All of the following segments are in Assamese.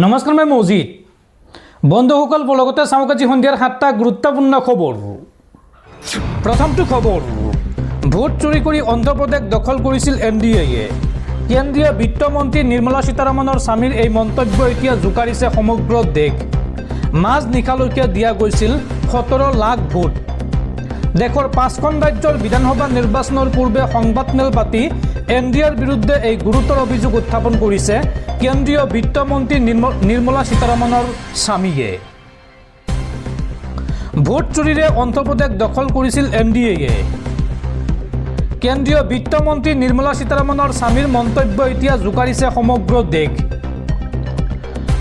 নমস্কাৰ মই মৌজিদ বন্ধুসকল লগতে চাওক আজি সন্ধিয়াৰ 7টা গুৰুত্বপূৰ্ণ খবৰ। প্ৰথমটো খবৰ, ভোট চুৰি কৰি অন্ধ্ৰপ্ৰদেশ দখল কৰিছিল NDA-য়ে। কেন্দ্ৰীয় বিত্তমন্ত্ৰী নিৰ্মলা সীতাৰমণৰ স্বামীৰ এই মন্তব্য এতিয়া জোকাৰিছে সমগ্ৰ দেশ। মাজ নিশালৈকে দিয়া গৈছিল 17 লাখ ভোট। দেশৰ 5খন ৰাজ্যৰ বিধানসভা নিৰ্বাচনৰ পূৰ্বে সংবাদমেল পাতি NDA-ৰ বিৰুদ্ধে এই গুৰুতৰ অভিযোগ উত্থাপন কৰিছে কেন্দ্ৰীয় বিত্তমন্ত্ৰী নিৰ্মলা সীতাৰমণৰ স্বামীয়ে। ভোট চুৰিৰে অন্ধ্ৰপ্ৰদেশ দখল কৰিছিল NDA-য়ে। কেন্দ্ৰীয় বিত্তমন্ত্ৰী নিৰ্মলা সীতাৰমণৰ স্বামীৰ মন্তব্য এতিয়া জোকাৰিছে সমগ্ৰ দেশ।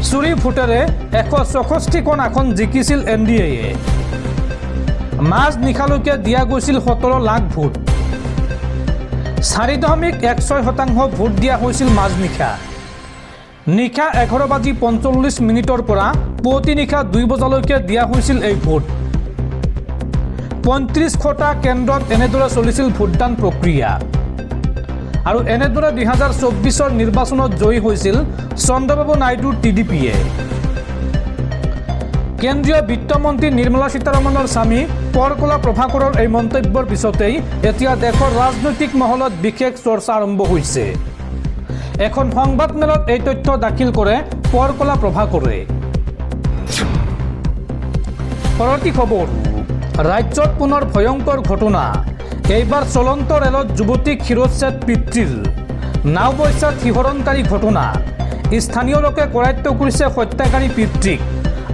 চুৰি ভোটেৰে 164খন আসন জিকিছিল NDA-য়ে। মাজ নিশালৈকে দিয়া গৈছিল 17 লাখ ভোট। 4.16% ভোট দিয়া হৈছিল মাজনিশা। নিশা 11:45 পৰা পুৱতি নিশা 2 বজালৈকে দিয়া হৈছিল এই ভোট। 35টা কেন্দ্ৰত এনেদৰে চলিছিল ভোটদান প্ৰক্ৰিয়া। আৰু এনেদৰে 2024ৰ নিৰ্বাচনত জয়ী হৈছিল চন্দ্ৰবাবু নাইডুৰ TDP-য়ে। কেন্দ্ৰীয় বিত্তমন্ত্ৰী নিৰ্মলা সীতাৰমণৰ স্বামী পৰকলা প্ৰভাকৰৰ এই মন্তব্যৰ পিছতেই এতিয়া দেশৰ ৰাজনৈতিক মহলত বিশেষ চৰ্চা আৰম্ভ হৈছে। এখন সংবাদমেলত এই তথ্য দাখিল কৰে পৰকলা প্ৰভাকৰে। পৰৱৰ্তী খবৰ, ৰাজ্যত পুনৰ ভয়ংকৰ ঘটনা। এইবাৰ চলন্ত ৰেলত যুৱতীক শিৰচ্ছেদ পিতৃৰ। নাওবৈচাত শিহৰণকাৰী ঘটনা। স্থানীয় লোকে কৰায়ত্ব কৰিছে হত্যাকাৰী পিতৃক।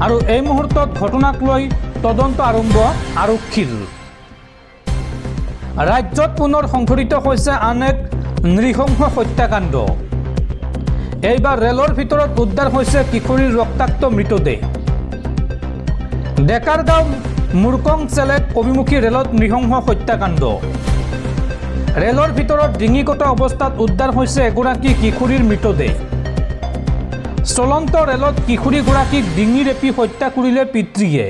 আৰু এই মুহূৰ্তত ঘটনাক লৈ তদন্ত আৰম্ভ আৰক্ষীৰ। ৰাজ্যত পুনৰ সংঘটিত হৈছে আন এক নৃশংস হত্যাকাণ্ড। এইবাৰ ৰেলৰ ভিতৰত উদ্ধাৰ হৈছে কিশোৰীৰ ৰক্তাক্ত মৃতদেহ। ডেকাৰগাঁও মুৰকং চেলেক অভিমুখী ৰেলত নৃশংস হত্যাকাণ্ড। ৰেলৰ ভিতৰত ডিঙি কটা অৱস্থাত উদ্ধাৰ হৈছে এগৰাকী কিশোৰীৰ মৃতদেহ। চলন্ত ৰেলত কিশোৰীগৰাকীক ডিঙি ৰেপি হত্যা কৰিলে পিতৃয়ে।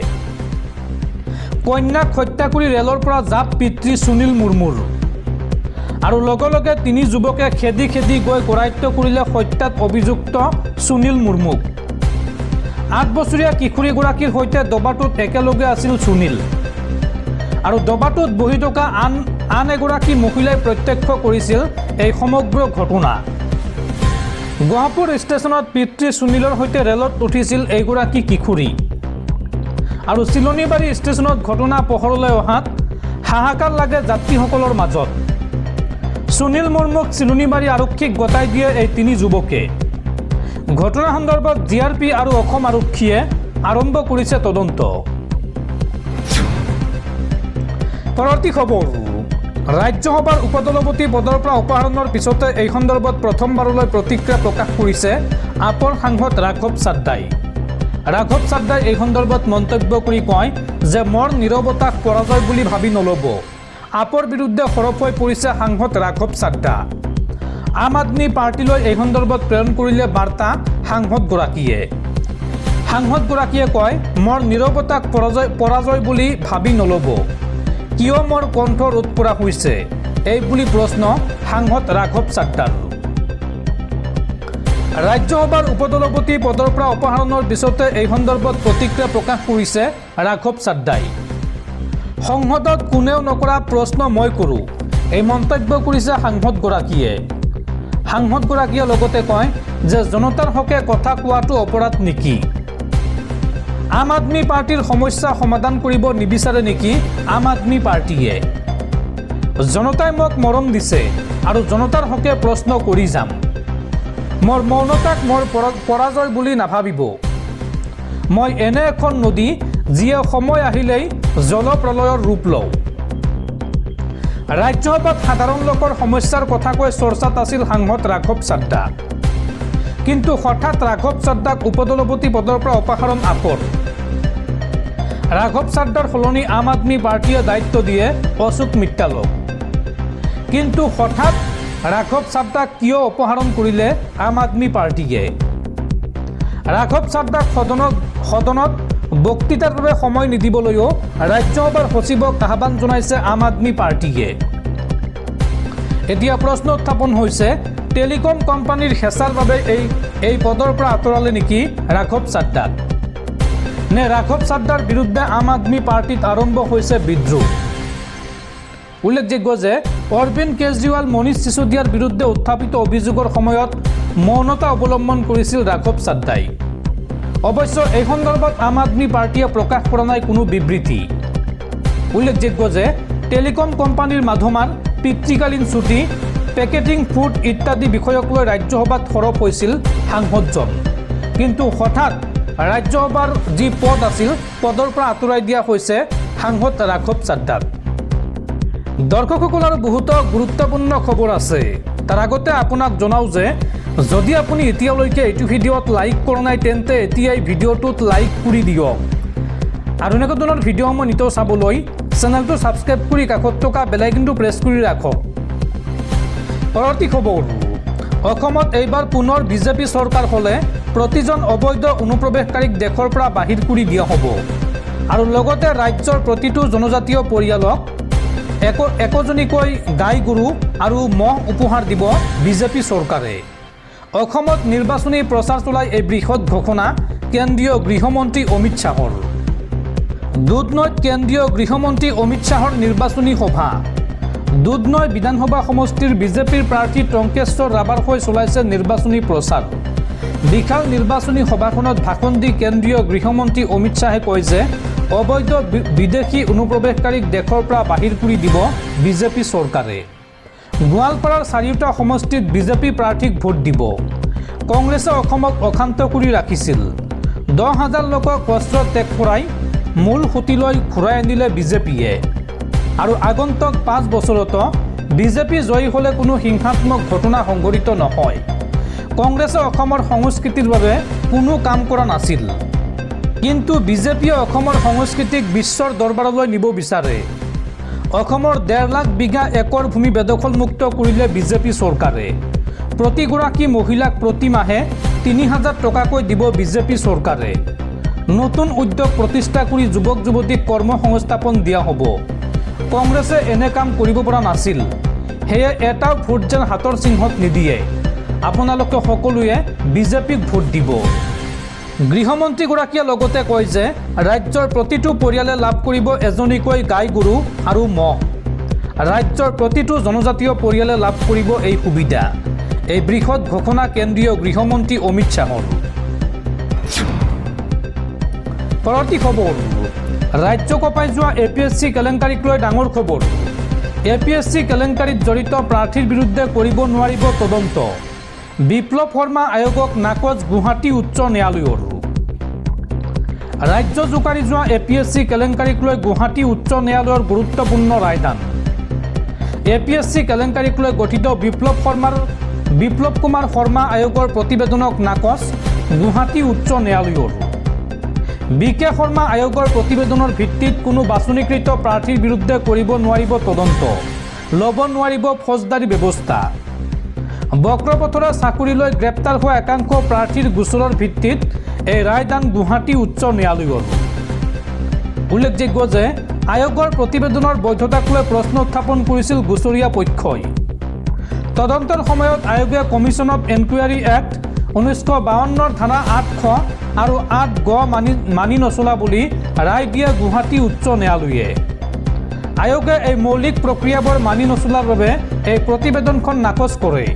কন্যাক হত্যা কৰি ৰেলৰ পৰা জাপ পিতৃ সুনীল মুৰ্মুৰ। আৰু লগে লগে 3 যুৱকে খেদি খেদি গৈ কৰায়ত্ব কৰিলে হত্যাত অভিযুক্ত সুনীল মুৰ্মুক। 8 বছৰীয়া কিশোৰীগৰাকীৰ সৈতে দবাটোত একেলগে আছিল সুনীল। আৰু দবাটোত বহি থকা আন এগৰাকী মহিলাই প্ৰত্যক্ষ কৰিছিল এই সমগ্ৰ ঘটনা। গুৱাহাটী ষ্টেচনত পিতৃ সুনীলৰ সৈতে ৰেলত উঠিছিল এইগৰাকী কিশোৰী। আৰু চিলনীবাৰী ষ্টেচনত ঘটনা পোহৰলৈ অহাত হাহাকাৰ লাগে যাত্ৰীসকলৰ মাজত। সুনীল মুৰ্মুক চিলনীবাৰী আৰক্ষীক গতাই দিয়ে এই 3 যুৱকে। ঘটনা সন্দৰ্ভত GRP আৰু অসম আৰক্ষীয়ে আৰম্ভ কৰিছে তদন্ত। পৰৱৰ্তী খবৰ, ৰাজ্যসভাৰ উপসভাপতি পদৰ পৰা অপসাৰণৰ পিছতে এই সন্দৰ্ভত প্ৰথমবাৰলৈ প্ৰতিক্ৰিয়া প্ৰকাশ কৰিছে আপৰ সাংসদ ৰাঘৱ চাড্ডাই। ৰাঘৱ চাড্ডাই এই সন্দৰ্ভত মন্তব্য কৰি কয় যে মোৰ নীৰৱতাক পৰাজয় বুলি ভাবি নল'ব। আপৰ বিৰুদ্ধে সৰব হৈ পৰিছে সাংসদ ৰাঘৱ চাড্ডা। আম আদমি পাৰ্টিলৈ এই সন্দৰ্ভত প্ৰেৰণ কৰিলে বাৰ্তা সাংসদগৰাকীয়ে। সাংসদগৰাকীয়ে কয়, মোৰ নীৰৱতাক পৰাজয় বুলি ভাবি নল'ব। কিয় মোৰ কণ্ঠ ৰোধ কৰা হৈছে, এই বুলি প্ৰশ্ন সাংসদ ৰাঘৱ চাড্ডাৰ। ৰাজ্যসভাৰ উপসভাপতি পদৰ পৰা অপসাৰণৰ পিছতে এই সন্দৰ্ভত প্ৰতিক্ৰিয়া প্ৰকাশ কৰিছে ৰাঘৱ চাড্ডাই। সংসদত কোনেও নকৰা প্ৰশ্ন মই কৰোঁ, এই মন্তব্য কৰিছে সাংসদগৰাকীয়ে। সাংসদগৰাকীয়ে লগতে কয় যে জনতাৰ হকে কথা কোৱাটো অপৰাধ নেকি? আম আদমি পাৰ্টিৰ সমস্যা সমাধান কৰিব নিবিচাৰে নেকি আম আদমি পাৰ্টিয়ে? জনতাই মোক মৰম দিছে আৰু জনতাৰ হকে প্ৰশ্ন কৰি যাম। মোৰ মৌনতাক মোৰ পৰাজয় বুলি নাভাবিব। মই এনে এখন নদী যিয়ে সময় আহিলেই জলপ্ৰলয়ৰ ৰূপ লওঁ। ৰাজ্যসভাত সাধাৰণ লোকৰ সমস্যাৰ কথা কৈ চৰ্চাত আছিল সাংসদ ৰাঘৱ চাড্ডা। কিন্তু হঠাৎ ৰাঘৱ চাড্ডাক উপসভাপতি পদৰ পৰা অপসাৰণ আপৰ। ৰাঘৱ চাড্ডাৰ সলনি আম আদমি পাৰ্টিয়ে দায়িত্ব দিয়ে অশোক মিত্তালক। কিন্তু হঠাৎ ৰাঘৱ চাড্ডাক কিয় অপসাৰণ কৰিলে আম আদমি পাৰ্টিয়ে? ৰাঘৱ চাড্ডাক সদনত বক্তৃতাৰ বাবে সময় নিদিবলৈও ৰাজ্যসভাৰ সচিবক আহ্বান জনাইছে আম আদমি পাৰ্টিয়ে। এতিয়া প্ৰশ্ন উত্থাপন হৈছে টেলিকম কোম্পানীৰ হেঁচাৰ বাবে এই পদৰ পৰা আঁতৰালে নেকি ৰাঘৱ চাড্ডাক নে ৰাঘৱ চাড্ডাৰ বিৰুদ্ধে আম আদমি পাৰ্টিত আৰম্ভ হৈছে বিদ্ৰোহ উল্লেখযোগ্য যে অৰবিন্দ কেজৰিৱাল মনীষ সিসোদিয়াৰ বিৰুদ্ধে উত্থাপিত অভিযোগৰ সময়ত মৌনতা অৱলম্বন কৰিছিল ৰাঘৱ চাড্ডাই অৱশ্য এই সন্দৰ্ভত আম আদমি পাৰ্টিয়ে প্ৰকাশ কৰা নাই কোনো বিবৃতি উল্লেখযোগ্য যে টেলিকম কোম্পানীৰ মাধমাৰ পিতৃকালীন ছুটি পেকেটিং ফুড ইত্যাদি বিষয়ক লৈ ৰাজ্যসভাত সৰব হৈছিল সাংসদজন কিন্তু হঠাৎ ৰাজ্যসভাৰ যি পদ আছিল পদৰ পৰা আঁতৰাই দিয়া হৈছে সাংসদ ৰাঘৱ চাড্ডাক দৰ্শকসকল আৰু বহুতো গুৰুত্বপূৰ্ণ খবৰ আছে তাৰ আগতে আপোনাক জনাও যে যদি আপুনি এতিয়ালৈকে এইটো ভিডিঅ'ত লাইক কৰা নাই তেন্তে এতিয়াই ভিডিঅ'টোত লাইক কৰি দিয়ক আৰু এনেকুৱা ধৰণৰ ভিডিঅ'সমূহ নিতৌ চাবলৈ চেনেলটো ছাবস্ক্ৰাইব কৰি কাষত থকা বেল আইকনটো প্ৰেছ কৰি ৰাখক পৰৱৰ্তী খবৰ অসমত এইবাৰ পুনৰ বিজেপি চৰকাৰ হ'লে প্ৰতিজন অবৈধ অনুপ্ৰৱেশকাৰীক দেশৰ পৰা বাহিৰ কৰি দিয়া হ'ব আৰু লগতে ৰাজ্যৰ প্ৰতিটো জনজাতীয় পৰিয়ালক একোজনীকৈ গাই গৰু আৰু মহ উপহাৰ দিব বিজেপি চৰকাৰে অসমত নিৰ্বাচনী প্ৰচাৰ চলাই এই বৃহৎ ঘোষণা কেন্দ্ৰীয় গৃহমন্ত্ৰী অমিত শ্বাহৰ দুধনৈত কেন্দ্ৰীয় গৃহমন্ত্ৰী অমিত শ্বাহৰ নিৰ্বাচনী সভা দুধনৈ বিধানসভা সমষ্টিৰ বিজেপিৰ প্ৰাৰ্থী টংকেশ্বৰ ৰাভাৰ হৈ চলাইছে নিৰ্বাচনী প্ৰচাৰ বিশাল নিৰ্বাচনী সভাখনত ভাষণ দি কেন্দ্ৰীয় গৃহমন্ত্ৰী অমিত শ্বাহে কয় যে অবৈধ বিদেশী অনুপ্ৰৱেশকাৰীক দেশৰ পৰা বাহিৰ কৰি দিব বিজেপি চৰকাৰে গোৱালপাৰাৰ চাৰিওটা সমষ্টিত বিজেপি প্ৰাৰ্থীক ভোট দিব কংগ্ৰেছে অসমক অশান্ত কৰি ৰাখিছিল 10,000 লোকক অস্ত্ৰ ত্যাগ কৰাই মূল সুঁতিলৈ ঘূৰাই আনিলে বিজেপিয়ে আৰু আগন্তুক 5 বছৰতো বিজেপি জয়ী হ'লে কোনো হিংসাত্মক ঘটনা সংঘটিত নহয় কংগ্ৰেছে অসমৰ সংস্কৃতিৰ বাবে কোনো কাম কৰা নাছিল কিন্তু বিজেপিয়ে অসমৰ সংস্কৃতিক বিশ্বৰ দৰবাৰলৈ নিব বিচাৰে অসমৰ 1.5 লাখ বিঘা একৰ ভূমি বেদখলমুক্ত কৰিলে বিজেপি চৰকাৰে প্ৰতিগৰাকী মহিলাক প্ৰতি মাহে 3,000 টকাকৈ দিব বিজেপি চৰকাৰে নতুন উদ্যোগ প্ৰতিষ্ঠা কৰি যুৱক যুৱতীক কৰ্মসংস্থাপন দিয়া হ'ব কংগ্ৰেছে এনে কাম কৰিব পৰা নাছিল সেয়ে এটাও ভোট যেন হাতৰ চিহ্নত নিদিয়ে আপোনালোকে সকলোৱে বিজেপিক ভোট দিব গৃহমন্ত্ৰীগৰাকীয়ে লগতে কয় যে ৰাজ্যৰ প্ৰতিটো পৰিয়ালে লাভ কৰিব এজনীকৈ গাই গৰু আৰু মহ ৰাজ্যৰ প্ৰতিটো জনজাতীয় পৰিয়ালে লাভ কৰিব এই সুবিধা এই বৃহৎ ঘোষণা কেন্দ্ৰীয় গৃহমন্ত্ৰী অমিত শ্বাহৰ পৰৱৰ্তী খবৰ ৰাজ্য কঁপাই যোৱা APSC কেলেংকাৰীক লৈ ডাঙৰ খবৰ APSC কেলেংকাৰীত জড়িত প্ৰাৰ্থীৰ বিৰুদ্ধে কৰিব নোৱাৰিব তদন্ত বিপ্লৱ শৰ্মা আয়োগক নাকচ গুৱাহাটী উচ্চ ন্যায়ালয়ৰ ৰাজ্য জোকাৰি যোৱা APSC কেলেংকাৰীক লৈ গুৱাহাটী উচ্চ ন্যায়ালয়ৰ গুৰুত্বপূৰ্ণ ৰায়দান APSC কেলেংকাৰীক লৈ গঠিত বিপ্লৱ কুমাৰ শৰ্মা আয়োগৰ প্ৰতিবেদনক নাকচ গুৱাহাটী উচ্চ ন্যায়ালয়ৰ BK শৰ্মা আয়োগৰ প্ৰতিবেদনৰ ভিত্তিত কোনো বাছনিকৃত প্ৰাৰ্থীৰ বিৰুদ্ধে কৰিব নোৱাৰিব তদন্ত ল'ব নোৱাৰিব ফৌজদাৰী ব্যৱস্থা বক্ৰপথৰা চাকৰিলৈ গ্ৰেপ্তাৰ হোৱা একাংশ প্ৰাৰ্থীৰ গোচৰৰ ভিত্তিত এই ৰায়দান গুৱাহাটী উচ্চ ন্যায়ালয়ৰ উল্লেখযোগ্য যে আয়োগৰ প্ৰতিবেদনৰ বৈধতাক লৈ প্ৰশ্ন উত্থাপন কৰিছিল গোচৰীয়া পক্ষই তদন্তৰ সময়ত আয়োগে কমিশ্যন অফ এনকুৱাৰী এক্ট 1952 ধাৰা 8 আৰু 8 গ মানি নচলা বুলি ৰায় দিয়া গুৱাহাটী উচ্চ ন্যায়ালয়ে আয়োগে এই মৌলিক প্ৰক্ৰিয়াবোৰ মানি নচলাৰ বাবে এই প্ৰতিবেদনখন নাকচ কৰে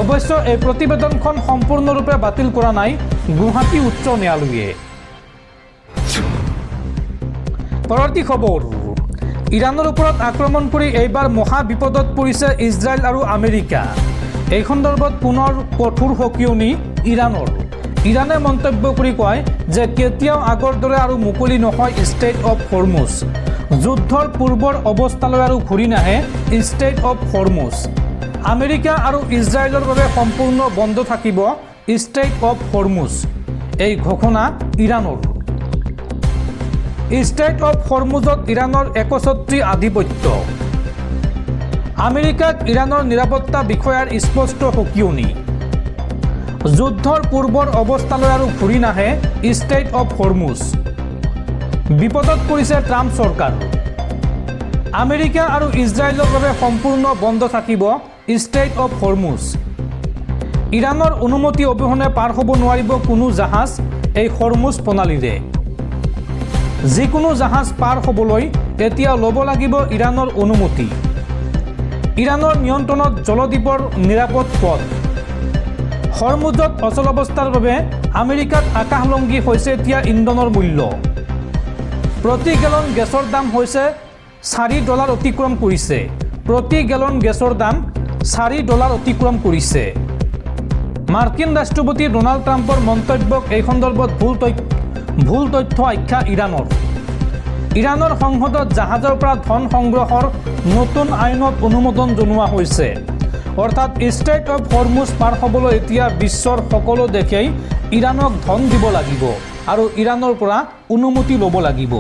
অৱশ্য এই প্ৰতিবেদনখন সম্পূৰ্ণৰূপে বাতিল কৰা নাই গুৱাহাটী উচ্চ ন্যায়ালয়ে পৰৱৰ্তী খবৰ ইৰাণৰ ওপৰত আক্ৰমণ কৰি এইবাৰ মহা বিপদত পৰিছে ইজৰাইল আৰু আমেৰিকা এই সন্দৰ্ভত পুনৰ কঠোৰ সকিয়নি ইৰাণে মন্তব্য কৰি কয় যে কেতিয়াও আগৰ দৰে আৰু মুকলি নহয় ষ্টেট অফ হৰমুজ যুদ্ধৰ পূৰ্বৰ অৱস্থালৈ আৰু ঘূৰি নাহে ষ্টেট অফ হৰমুজ আমেৰিকা আৰু ইজৰাইলৰ বাবে সম্পূৰ্ণ বন্ধ থাকিব ষ্টেট অফ হৰমুজ এই ঘোষণা ইৰাণৰ ষ্টেট অফ হৰমুজত ইৰাণৰ একচ্ছত্ৰী আধিপত্য আমেৰিকাত ইৰাণৰ নিৰাপত্তা বিষয়াৰ স্পষ্ট সকিয়নি যুদ্ধৰ পূৰ্বৰ অৱস্থালৈ আৰু ঘূৰি নাহে ষ্টেট অফ হৰমুজ বিপদত পৰিছে ট্ৰাম্প চৰকাৰ আমেৰিকা আৰু ইজৰাইলৰ বাবে সম্পূৰ্ণ বন্ধ থাকিব ষ্ট্ৰেইট অফ হৰমুজ। ইৰাণৰ অনুমতি অবিহনে পাৰ হ'ব নোৱাৰিব কোনো জাহাজ এই হৰমুজ প্ৰণালীৰে। যিকোনো জাহাজ পাৰ হ'বলৈ এতিয়া ল'ব লাগিব ইৰাণৰ অনুমতি। ইৰাণৰ নিয়ন্ত্ৰণত জলদ্বীপৰ নিৰাপদ পথ। হৰমুজত অচল অৱস্থাৰ বাবে আমেৰিকাত আকাশলংঘী হৈছে এতিয়া ইন্ধনৰ মূল্য। প্ৰতি গেলন গেছৰ দাম হৈছে $4 অতিক্ৰম কৰিছে। প্ৰতি গেলন গেছৰ দাম $4 অতিক্ৰম কৰিছে। মাৰ্কিন ৰাষ্ট্ৰপতি ডোনাল্ড ট্ৰাম্পৰ মন্তব্যক এই সন্দৰ্ভত ভুল তথ্য আখ্যা ইৰাণৰ। ইৰাণৰ সংসদত জাহাজৰ পৰা ধন সংগ্ৰহৰ নতুন আইনত অনুমোদন জনোৱা হৈছে। অৰ্থাৎ ষ্ট্ৰেইট অফ হৰমুজ পাৰ হ'বলৈ এতিয়া বিশ্বৰ সকলো দেশেই ইৰাণক ধন দিব লাগিব আৰু ইৰাণৰ পৰা অনুমতি ল'ব লাগিব।